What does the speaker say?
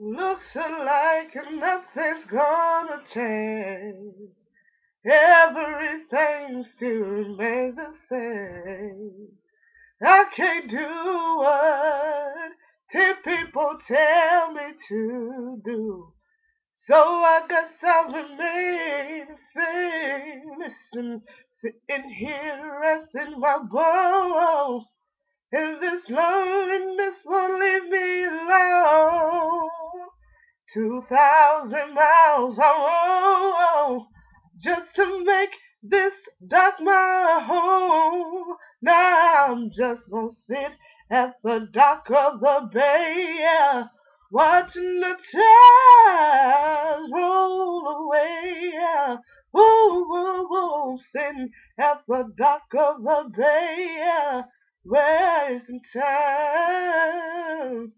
Looks like nothing's gonna change. Everything still remains the same. I can't do what 10 people tell me to do. So I guess I'll remain the same. Listen, sitting here resting my bones. And this loneliness won't leave me alone. 2,000 miles I roam just to make this dock my home. Now I'm just gonna sit at the dock of the bay, yeah, watching the tides roll away. Yeah. Woo, woo, woo, sitting at the dock of the bay, yeah, wasting time.